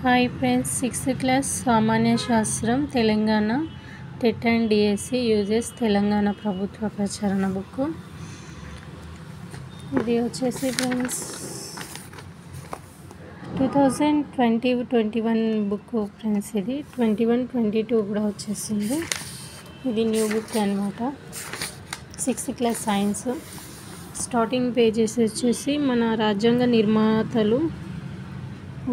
Hi friends, 6th class సామాన్య శాస్త్రం Telangana TET and DSC uses Telangana ప్రభుత్వ ప్రచారణ బుక్. ఇది వచ్చేసి ఫ్రెండ్స్ 2020-21 బుక్ ఫ్రెండ్స్. ఇది 21-22 కూడా వచ్చేసింది. ఇది న్యూ బుక్ అనమాట. 6th class science. Starting pages వచ్చేసి మన రాజ్యాంగ నిర్మాతలు.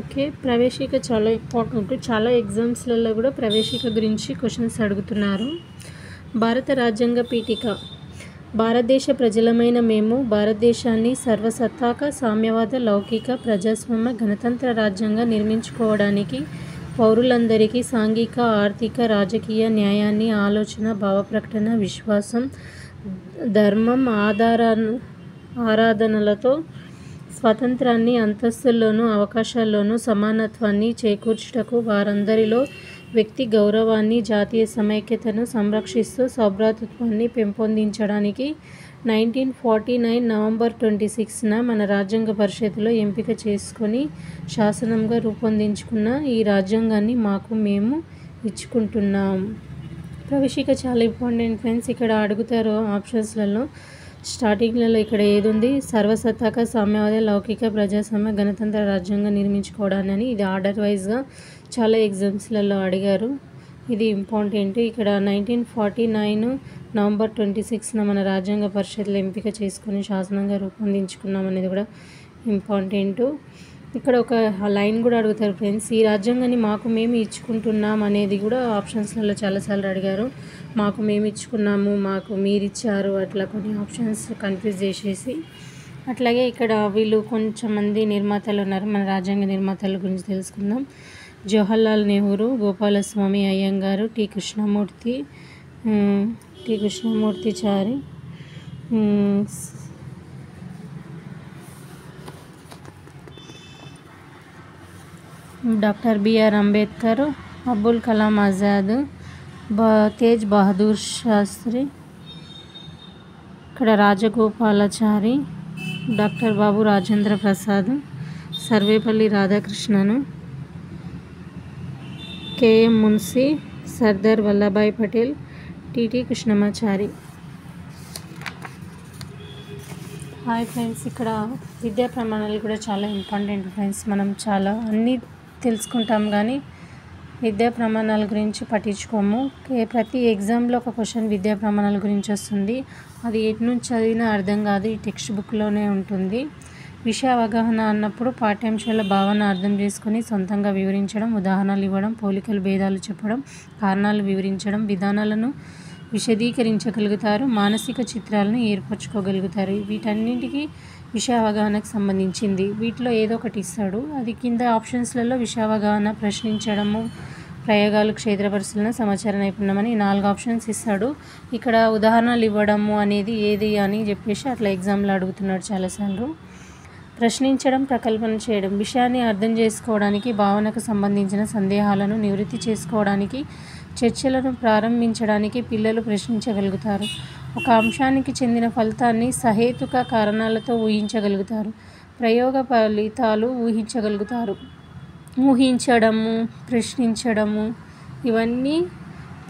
ఓకే, ప్రవేశిక చాలా ఇంపార్టెంట్. చాలా ఎగ్జామ్స్లలో కూడా ప్రవేశిక గురించి క్వశ్చన్స్ అడుగుతున్నారు. భారత రాజ్యాంగ పీఠిక. భారతదేశ ప్రజలమైన మేము భారతదేశాన్ని సర్వసత్తాక సామ్యవాద లౌకిక ప్రజాస్వామ్య గణతంత్ర రాజ్యంగా నిర్మించుకోవడానికి పౌరులందరికీ సాంఘిక ఆర్థిక రాజకీయ న్యాయాన్ని ఆలోచన భావప్రకటన విశ్వాసం ధర్మం ఆరాధనలతో స్వాతంత్రాన్ని అంతస్తుల్లోనూ అవకాశాల్లోనూ సమానత్వాన్ని చేకూర్చుటకు వారందరిలో వ్యక్తి గౌరవాన్ని జాతీయ సమైక్యతను సంరక్షిస్తూ సౌభ్రాతృత్వాన్ని పెంపొందించడానికి 1949 నవంబర్ 26న మన రాజ్యాంగ పరిషత్తులో ఎంపిక చేసుకొని శాసనంగా రూపొందించుకున్న ఈ రాజ్యాంగాన్ని మాకు మేము ఇచ్చుకుంటున్నాం. ప్రవేశిక చాలా ఇంపార్టెంట్ ఫ్రెండ్స్. ఇక్కడ అడుగుతారు ఆప్షన్స్లలో. స్టార్టింగ్లలో ఇక్కడ ఏది ఉంది? సర్వసత్తాక సామ్యవాద లౌకిక ప్రజాస్వామ్య గణతంత్ర రాజ్యాంగం నిర్మించుకోవడాన్ని. ఇది ఆర్డర్ వైజ్గా చాలా ఎగ్జామ్స్లలో అడిగారు. ఇది ఇంపార్టెంట్. ఇక్కడ 1949 నవంబర్ 26న మన రాజ్యాంగ పరిషత్తులో ఎంపిక చేసుకొని శాసనంగా రూపొందించుకున్నాం అనేది కూడా ఇంపార్టెంట్. ఇక్కడ ఒక లైన్ కూడా అడుగుతారు ఫ్రెండ్స్. ఈ రాజ్యాంగాన్ని మాకు మేము ఇచ్చుకుంటున్నాం అనేది కూడా ఆప్షన్స్లలో చాలాసార్లు అడిగారు. మాకు మేము ఇచ్చుకున్నాము, మాకు మీరు ఇచ్చారు, అట్లా కొన్ని ఆప్షన్స్ కన్ఫ్యూజ్ చేసేసి. అట్లాగే ఇక్కడ వీళ్ళు కొంచెం మంది నిర్మాతలు ఉన్నారు. మన రాజ్యాంగ నిర్మాతల గురించి తెలుసుకుందాం. Jawaharlal Nehru, Gopalaswami Ayyangar, T Krishnamurthichari, doctor BR Ambedkar, Abul Kalam Azad, Tej Bahadur Shastri, ఇక్కడ Rajagopalachari, doctor Babu Rajendra Prasad, Sarvepalli Radhakrishnan, KM Munshi, Sardar Vallabhbhai Patel, TT Krishnamachari. Hi friends, ఇక్కడ విద్యా ప్రమాణాలు కూడా చాలా ఇంపార్టెంట్ ఫ్రెండ్స్. మనం చాలా అన్నీ తెలుసుకుంటాం కానీ విద్యా ప్రమాణాల గురించి పట్టించుకోము. ప్రతి ఎగ్జామ్లో ఒక క్వశ్చన్ విద్యా ప్రమాణాల గురించి వస్తుంది. అది ఎటు నుంచి చదివినా అర్థం కాదు, ఈ టెక్స్ట్ బుక్లోనే ఉంటుంది. విషయ అవగాహన అన్నప్పుడు పాఠ్యాంశాల భావన అర్థం చేసుకొని సొంతంగా వివరించడం, ఉదాహరణలు ఇవ్వడం, పోలికలు భేదాలు చెప్పడం, కారణాలు వివరించడం, విధానాలను విశదీకరించగలుగుతారు, మానసిక చిత్రాలను ఏర్పరచుకోగలుగుతారు. వీటన్నింటికి విషయ అవగాహనకు సంబంధించింది. వీటిలో ఏదో ఒకటి ఇస్తాడు. అది కింద ఆప్షన్స్లలో విషయ అవగాహన, ప్రశ్నించడము, ప్రయోగాలు, క్షేత్ర పరిశీలన, సమాచార నైపుణ్యం అని 4 ఆప్షన్స్ ఇస్తాడు. ఇక్కడ ఉదాహరణలు ఇవ్వడము అనేది ఏది అని చెప్పేసి అట్లా ఎగ్జామ్లో అడుగుతున్నాడు చాలాసార్లు. ప్రశ్నించడం, ప్రకల్పన చేయడం, విషయాన్ని అర్థం చేసుకోవడానికి, భావనకు సంబంధించిన సందేహాలను నివృత్తి చేసుకోవడానికి, చర్చలను ప్రారంభించడానికి పిల్లలు ప్రశ్నించగలుగుతారు. ఒక అంశానికి చెందిన ఫలితాన్ని సహేతుక కారణాలతో ఊహించగలుగుతారు. ప్రయోగ ఫలితాలు ఊహించగలుగుతారు. ఊహించడము, ప్రశ్నించడము, ఇవన్నీ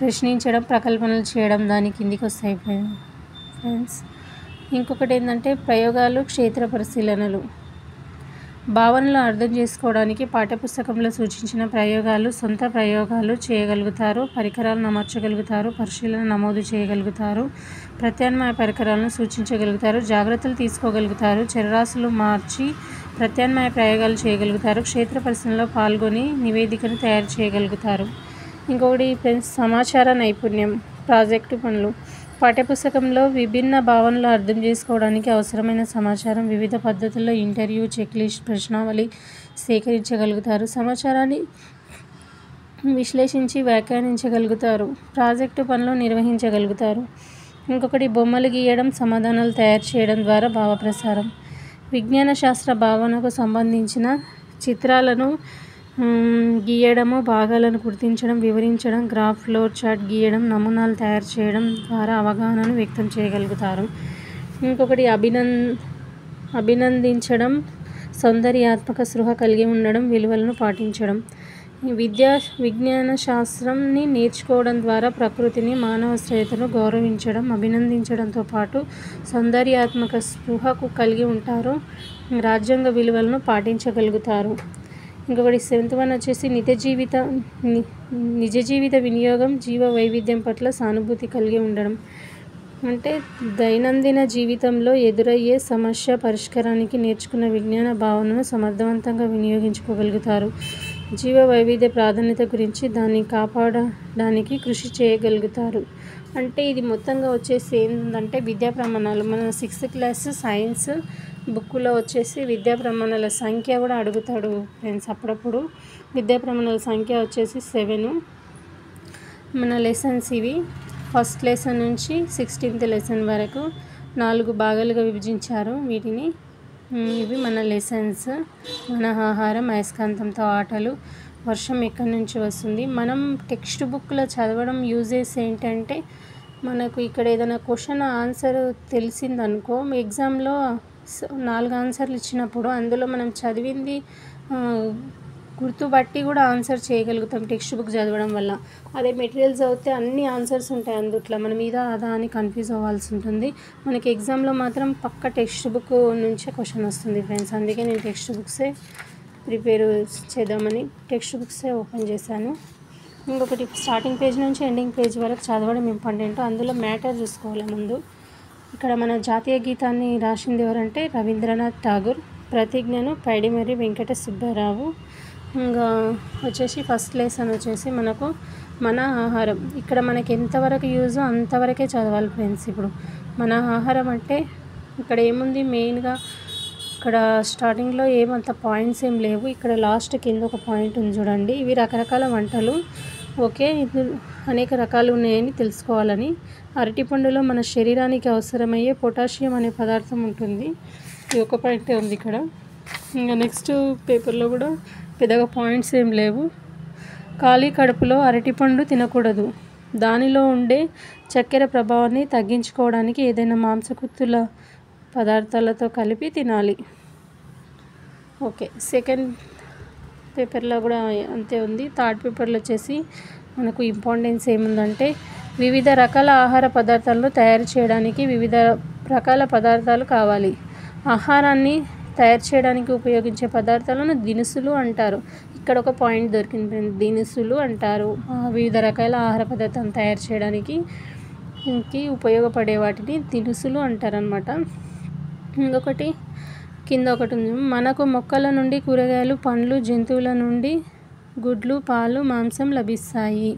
ప్రశ్నించడం, ప్రకల్పనలు చేయడం దాని కిందికి వస్తాయి ఫ్రెండ్స్. ఇంకొకటి ఏంటంటే ప్రయోగాలు, క్షేత్ర పరిశీలనలు. భావనలు అర్థం చేసుకోవడానికి పాఠ్యపుస్తకంలో సూచించిన ప్రయోగాలు, సొంత ప్రయోగాలు చేయగలుగుతారు. పరికరాలను అమర్చగలుగుతారు. పరిశీలన నమోదు చేయగలుగుతారు. ప్రత్యామ్నాయ పరికరాలను సూచించగలుగుతారు. జాగ్రత్తలు తీసుకోగలుగుతారు. చరరాశులు మార్చి ప్రత్యామ్నాయ ప్రయోగాలు చేయగలుగుతారు. క్షేత్ర పరిశీలనలో పాల్గొని నివేదికను తయారు చేయగలుగుతారు. ఇంకొకటి ఫ్రెండ్స్ సమాచార నైపుణ్యం, ప్రాజెక్టు పనులు. పాఠ్యపుస్తకంలో విభిన్న భావనలు అర్థం చేసుకోవడానికి అవసరమైన సమాచారం వివిధ పద్ధతుల్లో ఇంటర్వ్యూ, చెక్లిస్ట్, ప్రశ్నావళి సేకరించగలుగుతారు. సమాచారాన్ని విశ్లేషించి వ్యాఖ్యానించగలుగుతారు. ప్రాజెక్టు పనులు నిర్వహించగలుగుతారు. ఇంకొకటి బొమ్మలు గీయడం, సమాధానాలు తయారు చేయడం ద్వారా భావప్రసారం. విజ్ఞాన శాస్త్ర భావనకు సంబంధించిన చిత్రాలను గీయడము, భాగాలను గుర్తించడం, వివరించడం, గ్రాఫ్, ఫ్లో చార్ట్ గీయడం, నమూనాలు తయారు చేయడం ద్వారా అవగాహనను వ్యక్తం చేయగలుగుతారు. ఇంకొకటి అభినందించడం, సౌందర్యాత్మక స్పృహ కలిగి ఉండడం, విలువలను పాటించడం. విజ్ఞాన శాస్త్రంని నేర్చుకోవడం ద్వారా ప్రకృతిని, మానవ శ్రేయతను గౌరవించడం, అభినందించడంతో పాటు సౌందర్యాత్మక స్పృహకు కలిగి ఉంటారు, రాజ్యాంగ విలువలను పాటించగలుగుతారు. ఇంకొకటి 7th వన్ వచ్చేసి నిజ జీవిత వినియోగం, జీవ వైవిధ్యం పట్ల సానుభూతి కలిగి ఉండడం. అంటే దైనందిన జీవితంలో ఎదురయ్యే సమస్య పరిష్కారానికి నేర్చుకున్న విజ్ఞాన భావనను సమర్థవంతంగా వినియోగించుకోగలుగుతారు. జీవ వైవిధ్య ప్రాధాన్యత గురించి దాన్ని కాపాడడానికి కృషి చేయగలుగుతారు. అంటే ఇది మొత్తంగా వచ్చేసి ఏంటంటే విద్యా ప్రమాణాలు. మన 6th క్లాస్ సైన్స్ బుక్లో వచ్చేసి విద్యా ప్రమాణాల సంఖ్య కూడా అడుగుతాడు ఫ్రెండ్స్ అప్పుడప్పుడు. విద్యా ప్రమాణాల సంఖ్య వచ్చేసి 7. మన లెసన్స్ ఇవి. ఫస్ట్ లెసన్ నుంచి 16th లెసన్ వరకు 4 భాగాలుగా విభజించారు వీటిని. ఇవి మన లెసన్స్. మన ఆహారం, అయస్కాంతంతో ఆటలు, వర్షం ఎక్కడి నుంచి వస్తుంది. మనం టెక్స్ట్ బుక్లో చదవడం యూజెస్ ఏంటంటే, మనకు ఇక్కడ ఏదైనా క్వశ్చన్ ఆన్సర్ తెలిసిందనుకో, ఎగ్జామ్లో 4 ఆన్సర్లు ఇచ్చినప్పుడు అందులో మనం చదివింది గుర్తుబట్టి కూడా ఆన్సర్ చేయగలుగుతాం టెక్స్ట్ బుక్ చదవడం వల్ల. అదే మెటీరియల్స్ చదివితే అన్ని ఆన్సర్స్ ఉంటాయి అందుట్లో, మన మీద అదా అని కన్ఫ్యూజ్ అవ్వాల్సి ఉంటుంది. మనకి ఎగ్జామ్లో మాత్రం పక్క టెక్స్ట్ బుక్ నుంచే క్వశ్చన్ వస్తుంది ఫ్రెండ్స్. అందుకే నేను టెక్స్ట్ బుక్సే ప్రిపేర్ చేద్దామని టెక్స్ట్ బుక్సే ఓపెన్ చేశాను. ఇంకొకటి స్టార్టింగ్ పేజ్ నుంచి ఎండింగ్ పేజ్ వరకు చదవడం ఇంపార్టెంట్. అందులో మ్యాటర్ చూసుకోవాలి ముందు. ఇక్కడ మన జాతీయ గీతాన్ని రాసింది ఎవరంటే రవీంద్రనాథ్ ఠాగూర్. ప్రతిజ్ఞను పైడిమర్రి వెంకట సుబ్బారావు. ఇంకా వచ్చేసి ఫస్ట్ లెసన్ వచ్చేసి మనకు మన ఆహారం. ఇక్కడ మనకి ఎంతవరకు యూజో అంతవరకే చదవాలి ఫ్రెండ్స్. ఇప్పుడు మన ఆహారం అంటే ఇక్కడ ఏముంది మెయిన్గా, ఇక్కడ స్టార్టింగ్లో ఏమంత పాయింట్స్ ఏం లేవు. ఇక్కడ లాస్ట్ కింద ఒక పాయింట్ ఉంది చూడండి. ఇవి రకరకాల వంటలు. ఓకే, ఇందులో అనేక రకాలు ఉన్నాయని తెలుసుకోవాలని. అరటిపండులో మన శరీరానికి అవసరమయ్యే పొటాషియం అనే పదార్థం ఉంటుంది. ఇది ఒక పాయింటే ఉంది ఇక్కడ. ఇంకా నెక్స్ట్ పేపర్లో కూడా పెద్దగా పాయింట్స్ ఏం లేవు. ఖాళీ కడుపులో అరటిపండు తినకూడదు. దానిలో ఉండే చక్కెర ప్రభావాన్ని తగ్గించుకోవడానికి ఏదైనా మాంసకృత్తుల పదార్థాలతో కలిపి తినాలి. ఓకే, సెకండ్ పేపర్లో కూడా అంతే ఉంది. థర్డ్ పేపర్లో వచ్చేసి మనకు ఇంపార్టెన్స్ ఏముందంటే, వివిధ రకాల ఆహార పదార్థాలను తయారు చేయడానికి వివిధ రకాల పదార్థాలు కావాలి. ఆహారాన్ని తయారు చేయడానికి ఉపయోగించే పదార్థాలను దినుసులు అంటారు. ఇక్కడ ఒక పాయింట్ దొరికింది, దినుసులు అంటారు. వివిధ రకాల ఆహార పదార్థాలను తయారు చేయడానికి ఉపయోగపడే వాటిని దినుసులు అంటారనమాట. ఇంకొకటి కింద ఒకటి ఉంది, మనకు మొక్కల నుండి కూరగాయలు, పండ్లు, జంతువుల నుండి గుడ్లు, పాలు, మాంసం లభిస్తాయి.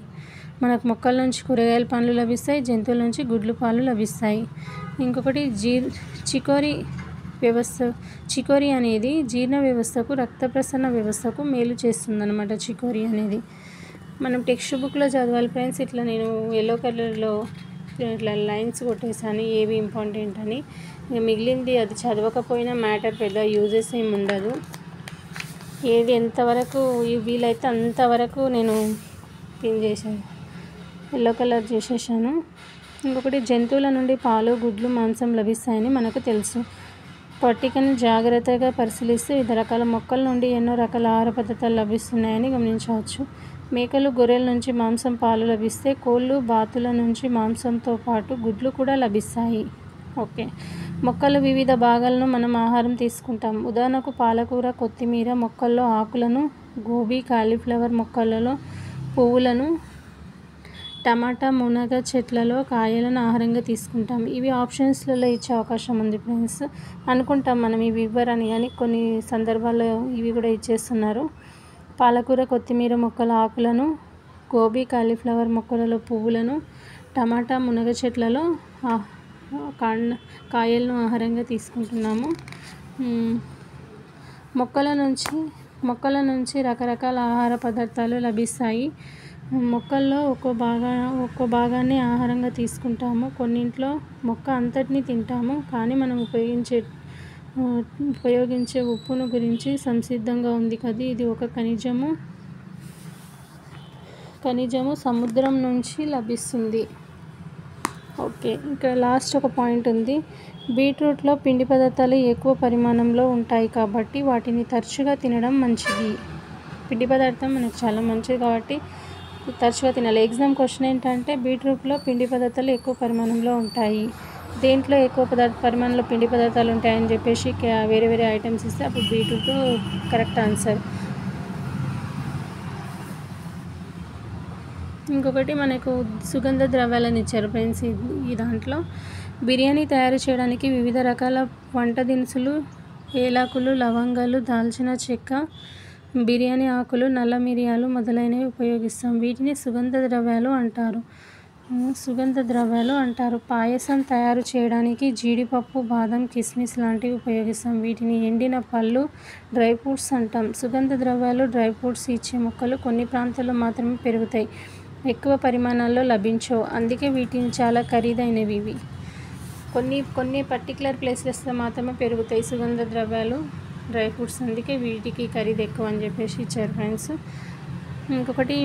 మనకు మొక్కల నుంచి కూరగాయలు, పండ్లు లభిస్తాయి, జంతువుల నుంచి గుడ్లు, పాలు లభిస్తాయి. ఇంకొకటి చికోరీ అనేది జీర్ణ వ్యవస్థకు, రక్త ప్రసరణ వ్యవస్థకు మేలు చేస్తుందన్నమాట. చికోరీ అనేది మనం టెక్స్ట్ బుక్లో చదవాలి ఫ్రెండ్స్. ఇట్లా నేను ఎల్లో కలర్లో ఇట్లా లైన్స్ కొట్టేసాను ఏవి ఇంపార్టెంట్ అని. మిగిలింది అది చదవకపోయినా మ్యాటర్ పెద్ద యూజెస్ ఏమి ఉండదు. ఏది ఎంతవరకు వీలైతే అంతవరకు నేను పిన్ చేశాను, ఎల్లో కలర్ చేసేసాను. ఇంకొకటి జంతువుల నుండి పాలు, గుడ్లు, మాంసం లభిస్తాయని మనకు తెలుసు. పట్టికను జాగ్రత్తగా పరిశీలిస్తే వివిధ రకాల మొక్కల నుండి ఎన్నో రకాల ఆహార పదార్థాలు లభిస్తున్నాయని గమనించవచ్చు. మేకలు, గొర్రెల నుంచి మాంసం, పాలు లభిస్తే కోళ్ళు, బాతుల నుంచి మాంసంతో పాటు గుడ్లు కూడా లభిస్తాయి. ఓకే, మొక్కల వివిధ భాగాలను మనం ఆహారం తీసుకుంటాం. ఉదాహరణకు పాలకూర, కొత్తిమీర మొక్కల్లో ఆకులను, గోబీ, కాలీఫ్లవర్ మొక్కలలో పువ్వులను, టమాటా, మునగ చెట్లలో కాయలను ఆహారంగా తీసుకుంటాం. ఇవి ఆప్షన్స్లలో ఇచ్చే అవకాశం ఉంది ఫ్రెండ్స్. అనుకుంటాం మనం ఇవి ఇవ్వరని, కానీ కొన్ని సందర్భాల్లో ఇవి కూడా ఇచ్చేస్తున్నారు. పాలకూర, కొత్తిమీర మొక్కల ఆకులను, గోబీ, కాలీఫ్లవర్ మొక్కలలో పువ్వులను, టమాటా, మునగ చెట్లలో కాయలను ఆహారంగా తీసుకుంటున్నాము. మొక్కల నుంచి రకరకాల ఆహార పదార్థాలు లభిస్తాయి. మొక్కల్లో ఒక్కో భాగాన్ని ఆహారంగా తీసుకుంటాము. కొన్నింట్లో మొక్క అంతటిని తింటాము. కానీ మనం ఉపయోగించే ఉప్పును గురించి సంసిద్ధంగా ఉంది కదా. ఇది ఒక ఖనిజము సముద్రం నుంచి లభిస్తుంది. ఓకే, ఇంకా లాస్ట్ ఒక పాయింట్ ఉంది. బీట్రూట్లో పిండి పదార్థాలు ఎక్కువ పరిమాణంలో ఉంటాయి కాబట్టి వాటిని తరచుగా తినడం మంచిది. పిండి పదార్థం మనకు చాలా మంచిది కాబట్టి తరచుగా తినాలి. ఎగ్జామ్ క్వశ్చన్ ఏంటంటే బీట్రూట్లో పిండి పదార్థాలు ఎక్కువ పరిమాణంలో ఉంటాయి, దేంట్లో ఎక్కువ పరిమాణంలో పిండి పదార్థాలు ఉంటాయని చెప్పేసి వేరే వేరే ఐటమ్స్ ఇస్తే అప్పుడు బీట్రూట్ కరెక్ట్ ఆన్సర్. ఇంకొకటి మనకు సుగంధ ద్రవ్యాలను ఇచ్చారు ఫ్రెండ్స్. ఈ దాంట్లో బిర్యానీ తయారు చేయడానికి వివిధ రకాల వంట దినుసులు, ఏలకులు, లవంగాలు, దాల్చిన చెక్క, బిర్యానీ ఆకులు, నల్ల మిరియాలు మొదలైనవి ఉపయోగిస్తాం. వీటిని సుగంధ ద్రవ్యాలు అంటారు. పాయసం తయారు చేయడానికి జీడిపప్పు, బాదం, కిస్మిస్ లాంటివి ఉపయోగిస్తాం. వీటిని ఎండిన పళ్ళు, డ్రై ఫ్రూట్స్ అంటాం. సుగంధ ద్రవ్యాలు, డ్రై ఫ్రూట్స్ ఇచ్చే మొక్కలు కొన్ని ప్రాంతాల్లో మాత్రమే పెరుగుతాయి, ఎక్కువ పరిమాణాల్లో లభించవు, అందుకే వీటిని చాలా ఖరీదైనవి. ఇవి కొన్ని పర్టికులర్ ప్లేసెస్లో మాత్రమే పెరుగుతాయి సుగంధ ద్రవ్యాలు, డ్రై ఫ్రూట్స్, అందుకే వీటికి ఖరీదు ఎక్కువ అని చెప్పేసి ఇచ్చారు ఫ్రెండ్స్. ఇంకొకటి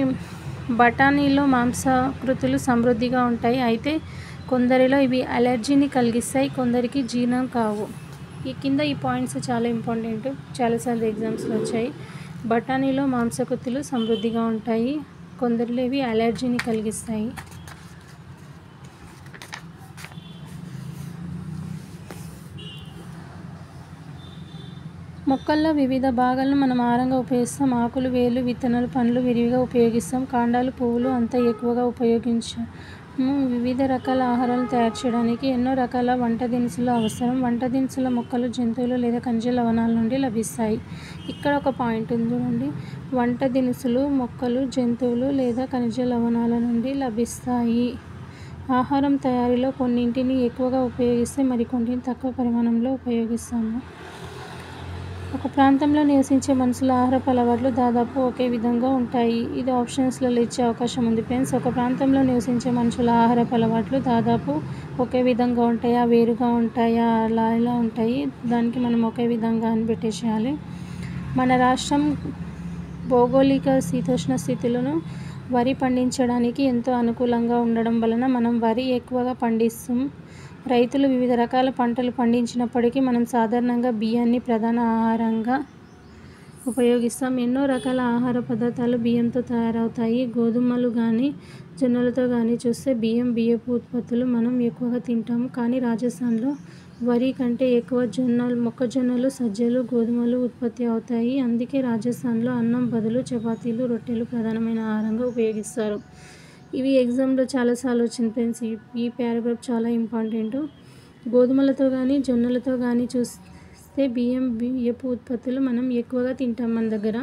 బఠానీలో మాంసాకృతులు సమృద్ధిగా ఉంటాయి, అయితే కొందరిలో ఇవి అలర్జీని కలిగిస్తాయి, కొందరికి జీర్ణం కావు. ఈ పాయింట్స్ చాలా ఇంపార్టెంట్, చాలాసార్లు ఎగ్జామ్స్లో వచ్చాయి. బఠానీలో మాంసాకృతులు సమృద్ధిగా ఉంటాయి, కొందరిలో ఇవి అలర్జీని కలిగిస్తాయి. మొక్కల్లో వివిధ భాగాలను మనం ఆహారంగా ఉపయోగిస్తాం. ఆకులు, వేళ్ళు, విత్తనాలు, పండ్లు విరివిగా ఉపయోగిస్తాం. కాండాలు, పువ్వులు అంతా ఎక్కువగా ఉపయోగించాము. వివిధ రకాల ఆహారాలను తయారు చేయడానికి ఎన్నో రకాల వంట దినుసులు అవసరం. వంట దినుసుల మొక్కలు జంతువులు లేదా ఖనిజ లవణాల నుండి లభిస్తాయి. ఇక్కడ ఒక పాయింట్ ఉంది చూడండి, వంట దినుసులు మొక్కలు జంతువులు లేదా ఖనిజ లవణాల నుండి లభిస్తాయి. ఆహారం తయారీలో కొన్నింటిని ఎక్కువగా ఉపయోగిస్తే మరికొన్నింటిని తక్కువ పరిమాణంలో ఉపయోగిస్తాము. ఒక ప్రాంతంలో నివసించే మనుషుల ఆహారపు అలవాట్లు దాదాపు ఒకే విధంగా ఉంటాయి. ఇది ఆప్షన్స్లలో ఇచ్చే అవకాశం ఉంది ఫ్రెండ్స్. ఒక ప్రాంతంలో నివసించే మనుషుల ఆహారపు అలవాట్లు దాదాపు ఒకే విధంగా ఉంటాయా, వేరుగా ఉంటాయా, ఇలా ఉంటాయి, దానికి మనం ఒకే విధంగా అని పెట్టేసేయాలి. మన రాష్ట్రం భౌగోళిక శీతోష్ణ స్థితులను వరి పండించడానికి ఎంతో అనుకూలంగా ఉండడం వలన మనం వరి ఎక్కువగా పండిస్తాం. రైతులు వివిధ రకాల పంటలు పండించినప్పటికీ మనం సాధారణంగా బియ్యాన్ని ప్రధాన ఆహారంగా ఉపయోగిస్తాం. ఎన్నో రకాల ఆహార పదార్థాలు బియ్యంతో తయారవుతాయి. గోధుమలు కానీ జొన్నలతో కానీ చూస్తే బియ్యపు ఉత్పత్తులు మనం ఎక్కువగా తింటాము. కానీ రాజస్థాన్లో వరి కంటే ఎక్కువ మొక్కజొన్నలు, సజ్జలు, గోధుమలు ఉత్పత్తి అవుతాయి. అందుకే రాజస్థాన్లో అన్నం బదులు చపాతీలు, రొట్టెలు ప్రధానమైన ఆహారంగా ఉపయోగిస్తారు. ఇవి ఎగ్జామ్లో చాలాసార్లు వచ్చింది ఫ్రెండ్స్. ఈ పారాగ్రాఫ్ చాలా ఇంపార్టెంట్. గోధుమలతో కానీ జొన్నలతో కానీ చూస్తే బియ్యపు ఉత్పత్తులు మనం ఎక్కువగా తింటాం మన దగ్గర.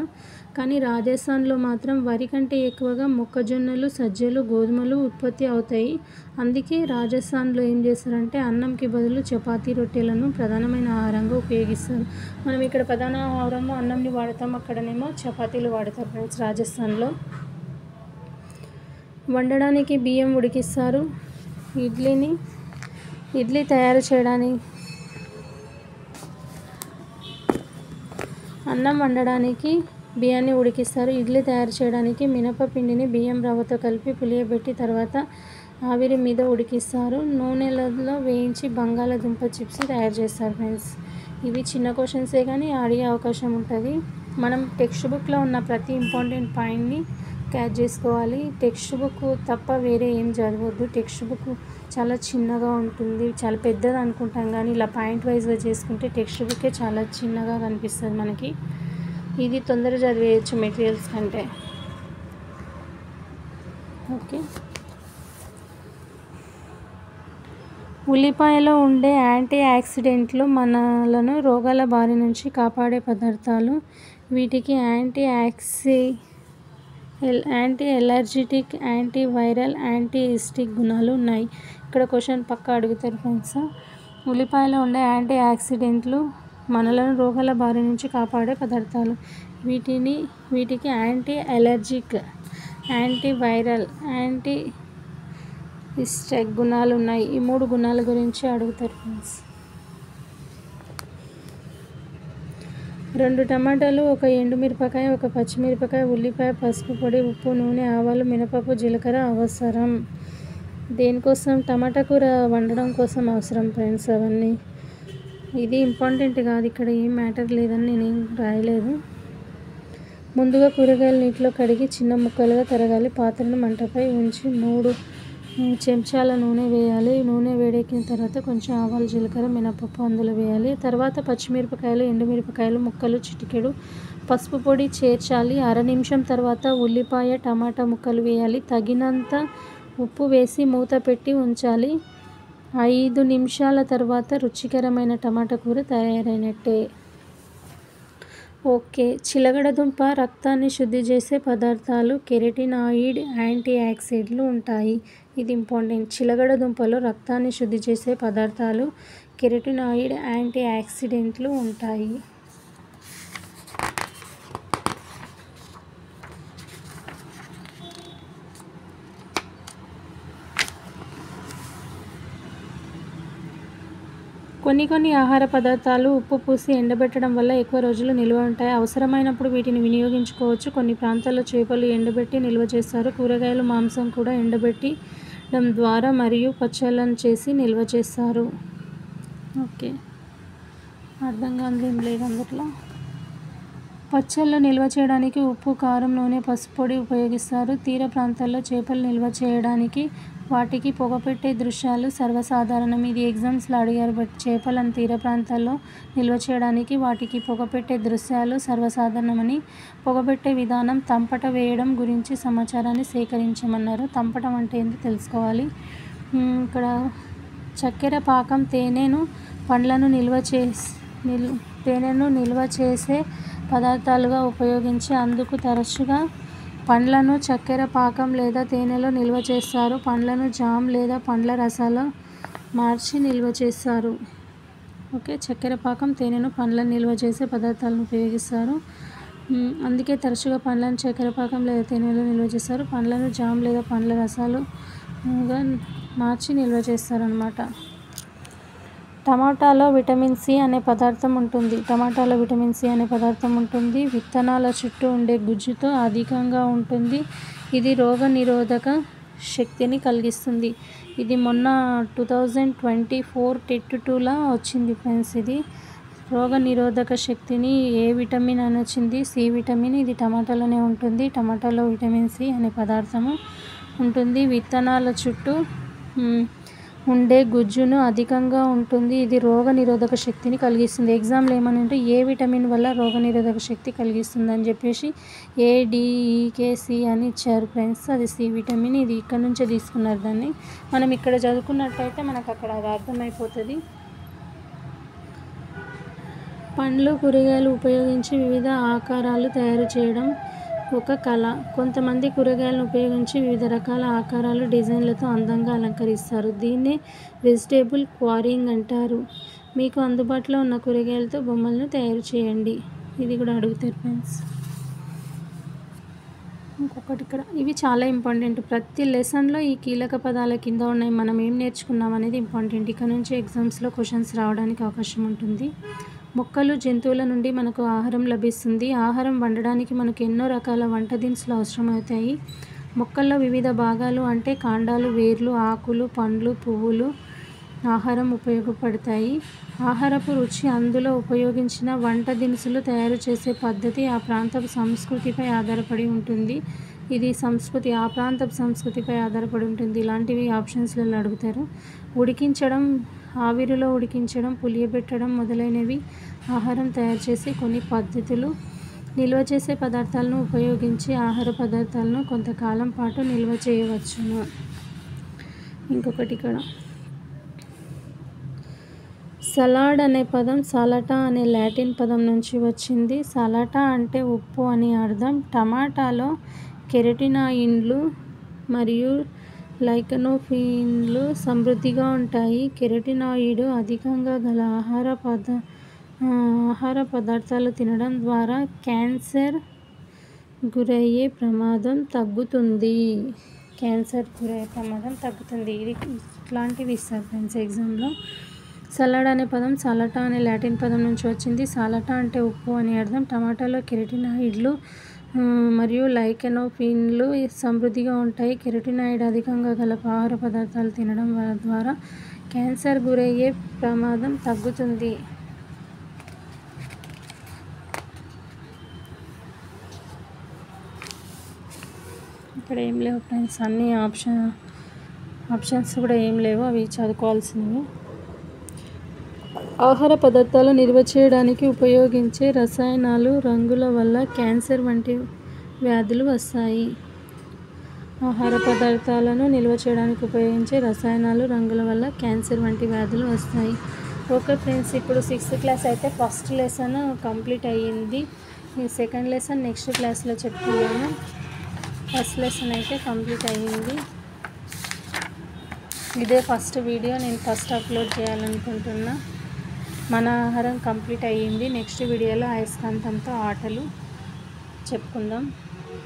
కానీ రాజస్థాన్లో మాత్రం వరి కంటే ఎక్కువగా మొక్కజొన్నలు, సజ్జలు, గోధుమలు ఉత్పత్తి అవుతాయి. అందుకే రాజస్థాన్లో ఏం చేస్తారంటే అన్నంకి బదులు చపాతీ, రొట్టెలను ప్రధానమైన ఆహారంగా ఉపయోగిస్తారు. మనం ఇక్కడ ప్రధాన ఆహారంలో అన్నంని వాడతాం, అక్కడనేమో చపాతీలు వాడతారు ఫ్రెండ్స్ రాజస్థాన్లో. వండడానికి బియ్యం ఉడికిస్తారు. ఇడ్లీ తయారు చేయడానికి అన్నం వండడానికి బియ్యాన్ని ఉడికిస్తారు. ఇడ్లీ తయారు చేయడానికి మినపపిండిని బియ్యం రవ్వతో కలిపి పులియబెట్టి తర్వాత ఆవిరి మీద ఉడికిస్తారు. నూనెలలో వేయించి బంగాళాదుంప చిప్స్ తయారు చేస్తారు ఫ్రెండ్స్. ఇవి చిన్న క్వశ్చన్సే కానీ అడిగే అవకాశం ఉంటుంది. మనం టెక్స్ట్ బుక్లో ఉన్న ప్రతి ఇంపార్టెంట్ పాయింట్ని క్యాచ్ చేసుకోవాలి. టెక్స్ట్ బుక్ తప్ప వేరే ఏం చదవద్దు. టెక్స్ట్ బుక్ చాలా చిన్నగా ఉంటుంది, చాలా పెద్దది అనుకుంటాం, కానీ ఇలా పాయింట్ వైజ్గా చేసుకుంటే టెక్స్ట్ బుక్కే చాలా చిన్నగా కనిపిస్తుంది మనకి. ఇది తొందరగా చదివేయచ్చు మెటీరియల్స్ కంటే. ఓకే, ఉల్లిపాయలో ఉండే యాంటీ ఆక్సిడెంట్లు మనలను రోగాల బారి నుంచి కాపాడే పదార్థాలు. వీటికి యాంటీ ఎలర్జిటిక్, యాంటీ వైరల్, యాంటీ హిస్టిక్ గుణాలు ఉన్నాయి. ఇక్కడ క్వశ్చన్ పక్కా అడుగుతారు ఫ్రెండ్స్. ఉల్లిపాయలో ఉండే యాంటీ ఆక్సిడెంట్లు మనలను రోగాల బారి నుంచి కాపాడే పదార్థాలు. వీటికి anti allergic, anti viral, anti హిస్టిక్ గుణాలు ఉన్నాయి. ఈ 3 గుణాల గురించి అడుగుతారు ఫ్రెండ్స్. 2 టమాటాలు, 1 ఎండుమిరపకాయ, 1 పచ్చిమిరపకాయ, ఉల్లిపాయ, పసుపు పొడి, ఉప్పు, నూనె, ఆవాలు, మినపప్పు, జీలకర్ర అవసరం. దేనికోసం? టమాటా కూర వండడం కోసం అవసరం ఫ్రెండ్స్ అవన్నీ. ఇది ఇంపార్టెంట్ కాదు, ఇక్కడ ఏం మ్యాటర్ లేదని నేనేం రాయలేదు. ముందుగా కూరగాయలు నీటిలో కడిగి చిన్న ముక్కలుగా తరగాలి. పాత్రను మంటపై ఉంచి 3 చెంచాల నూనె వేయాలి. నూనె వేడెక్కిన తర్వాత కొంచెం ఆవాలు, జీలకర్ర, మినపప్పు అందులో వేయాలి. తర్వాత పచ్చిమిరపకాయలు, ఎండుమిరపకాయలు ముక్కలు, చిటికెడు పసుపు పొడి చేర్చాలి. అర నిమిషం తర్వాత ఉల్లిపాయ, టమాటా ముక్కలు వేయాలి. తగినంత ఉప్పు వేసి మూత పెట్టి ఉంచాలి. 5 నిమిషాల తర్వాత రుచికరమైన టమాటా కూర తయారైనట్టే. ఓకే. చిలగడదుంప రక్తాన్ని శుద్ధి చేసే పదార్థాలు కెరటినాయిడ్, యాంటీ ఆక్సిడెంట్లు ఉంటాయి. ఇది ఇంపార్టెంట్. చిలగడదుంపలో రక్తాన్ని శుద్ధి చేసే పదార్థాలు కెరటినాయిడ్, యాంటీ ఆక్సిడెంట్లు ఉంటాయి. కొన్ని ఆహార పదార్థాలు ఉప్పు పూసి ఎండబెట్టడం వల్ల ఎక్కువ రోజులు నిల్వ ఉంటాయి. అవసరమైనప్పుడు వీటిని వినియోగించుకోవచ్చు. కొన్ని ప్రాంతాల్లో చేపలు ఎండబెట్టి నిల్వ చేస్తారు. కూరగాయలు, మాంసం కూడా ఎండబెట్టడం ద్వారా మరియు పచ్చళ్ళను చేసి నిల్వ చేస్తారు. ఓకే, అర్థం కానిది ఏం లేదు అందులో. పచ్చళ్ళు నిల్వ చేయడానికి ఉప్పు, కారం, నూనె, పసుపు పొడి ఉపయోగిస్తారు. తీర ప్రాంతాల్లో చేపలు నిల్వ చేయడానికి వాటికి పొగపెట్టే దృశ్యాలు సర్వసాధారణం. ఇది ఎగ్జామ్స్లో అడిగారు. బట్ చేపలను తీర ప్రాంతాల్లో నిల్వ చేయడానికి వాటికి పొగపెట్టే దృశ్యాలు సర్వసాధారణమని. పొగపెట్టే విధానం తంపట వేయడం గురించి సమాచారాన్ని సేకరించమన్నారు. తంపటం అంటే ఏంటో తెలుసుకోవాలి. ఇక్కడ చక్కెర పాకం తేనెను పండ్లను నిల్వ చేసే పదార్థాలుగా ఉపయోగించి అందుకు తరచుగా పండ్లను చక్కెర పాకం లేదా తేనెలో నిల్వ చేస్తారు. పండ్లను జామ్ లేదా పండ్ల రసాలు మార్చి నిల్వ చేస్తారు. ఓకే, చక్కెర పాకం తేనెను పండ్లను నిల్వ చేసే పదార్థాలను ఉపయోగిస్తారు. అందుకే తరచుగా పండ్లను చక్కెర పాకం లేదా తేనెలో నిల్వ చేస్తారు. పండ్లను జామ్ లేదా పండ్ల రసాలుగా మార్చి నిల్వ చేస్తారన్నమాట. టమాటాలో విటమిన్ సి అనే పదార్థం ఉంటుంది. విత్తనాల చుట్టూ ఉండే గుజ్జుతో అధికంగా ఉంటుంది. ఇది రోగనిరోధక శక్తిని కలిగిస్తుంది. ఇది మొన్న 2024 టెట్ 2లా వచ్చింది ఫ్రెండ్స్. ఇది రోగనిరోధక శక్తిని ఏ విటమిన్ అని వచ్చింది? C vitamin. ఇది టమాటాలోనే ఉంటుంది. టమాటాలో విటమిన్ సి అనే పదార్థము ఉంటుంది. విత్తనాల చుట్టూ ఉండే గుజ్జును అధికంగా ఉంటుంది. ఇది రోగనిరోధక శక్తిని కలిగిస్తుంది. ఎగ్జామ్లో ఏమని అంటే ఏ విటమిన్ వల్ల రోగనిరోధక శక్తి కలిగిస్తుంది అని చెప్పేసి ADEKC అని ఇచ్చారు ఫ్రెండ్స్. అది సి విటమిన్. ఇది ఇక్కడ నుంచే తీసుకున్నారు దాన్ని. మనం ఇక్కడ చదువుకున్నట్టయితే మనకు అక్కడ అది అర్థమైపోతుంది. పండ్లు, కూరగాయలు ఉపయోగించి వివిధ ఆకారాలు తయారు చేయడం ఒక కళ. కొంతమంది కూరగాయలను ఉపయోగించి వివిధ రకాల ఆకారాలు, డిజైన్లతో అందంగా అలంకరిస్తారు. దీన్నే వెజిటేబుల్ క్వారింగ్ అంటారు. మీకు అందుబాటులో ఉన్న కూరగాయలతో బొమ్మలను తయారు చేయండి. ఇది కూడా అడుగుతారు ఫ్రెండ్స్. ఇంకొకటి ఇక్కడ, ఇవి చాలా ఇంపార్టెంట్. ప్రతి లెసన్లో ఈ కీలక పదాల కింద ఉన్నాయి. మనం ఏం నేర్చుకున్నాం అనేది ఇంపార్టెంట్. ఇక్కడ నుంచి ఎగ్జామ్స్లో క్వశ్చన్స్ రావడానికి అవకాశం ఉంటుంది. మొక్కలు, జంతువుల నుండి మనకు ఆహారం లభిస్తుంది. ఆహారం వండడానికి మనకు ఎన్నో రకాల వంట దినుసులు అవసరమవుతాయి. మొక్కల్లో వివిధ భాగాలు అంటే కాండాలు, వేర్లు, ఆకులు, పండ్లు, పువ్వులు ఆహారం ఉపయోగపడతాయి. ఆహారపు రుచి అందులో ఉపయోగించిన వంట దినుసులు తయారు చేసే పద్ధతి ఆ ప్రాంతపు సంస్కృతిపై ఆధారపడి ఉంటుంది. ఇది సంస్కృతి, ఆ ప్రాంతపు సంస్కృతిపై ఆధారపడి ఉంటుంది. ఇలాంటివి ఆప్షన్స్లలో అడుగుతారు. ఉడికించడం, ఆవిరిలో ఉడికించడం, పులియబెట్టడం మొదలైనవి ఆహారం తయారు చేసే కొన్ని పద్ధతులు. నిల్వ చేసే పదార్థాలను ఉపయోగించి ఆహార పదార్థాలను కొంతకాలం పాటు నిల్వ చేయవచ్చును. ఇంకొకటి ఇక్కడ, సలాడ్ అనే పదం సాలటా అనే లాటిన్ పదం నుంచి వచ్చింది. సాలటా అంటే ఉప్పు అని అర్థం. టమాటాలో కెరటినాయిడ్లు మరియు లైకోపెన్లు సమృద్ధిగా ఉంటాయి. కెరటినాయిడ్ అధికంగా గల ఆహార పదార్థాలు తినడం ద్వారా క్యాన్సర్ గురయ్యే ప్రమాదం తగ్గుతుంది. ఇది ఇట్లాంటివి ఇస్తారు ఫ్రెండ్స్ ఎగ్జామ్లో. సలాడ్ అనే పదం సాలటా అనే లాటిన్ పదం నుంచి వచ్చింది. సాలటా అంటే ఉప్పు అని అర్థం. టమాటాలో కెరటినాయిడ్లు మరియు లైకెనోఫిన్లు సమృద్ధిగా ఉంటాయి. కెరటినాయిడ్ అధికంగా గల ఆహార పదార్థాలు తినడం ద్వారా క్యాన్సర్ గురయ్యే ప్రమాదం తగ్గుతుంది. ఇక్కడ ఏం లేవు ఫ్రెండ్స్, అన్ని ఆప్షన్స్ కూడా ఏం లేవు, అవి చదువుకోవాల్సినవి. ఆహార పదార్థాలు నిల్వ చేయడానికి ఉపయోగించే రసాయనాలు, రంగుల వల్ల క్యాన్సర్ వంటి వ్యాధులు వస్తాయి. ఆహార పదార్థాలను నిల్వ చేయడానికి ఉపయోగించే రసాయనాలు, రంగుల వల్ల క్యాన్సర్ వంటి వ్యాధులు వస్తాయి. ఓకే ఫ్రెండ్స్, ఇప్పుడు 6th క్లాస్ అయితే ఫస్ట్ లెసన్ కంప్లీట్ అయ్యింది. ఈ సెకండ్ లెసన్ నెక్స్ట్ క్లాస్లో చెప్తున్నాను. ఫస్ట్ లెసన్ అయితే కంప్లీట్ అయ్యింది. ఇదే ఫస్ట్ వీడియో, నేను ఫస్ట్ అప్లోడ్ చేయాలనుకుంటున్నా. మన ఆహారం కంప్లీట్ అయ్యింది. నెక్స్ట్ వీడియోలో అయస్కాంతంతో ఆటలు చెప్పుకుందాం.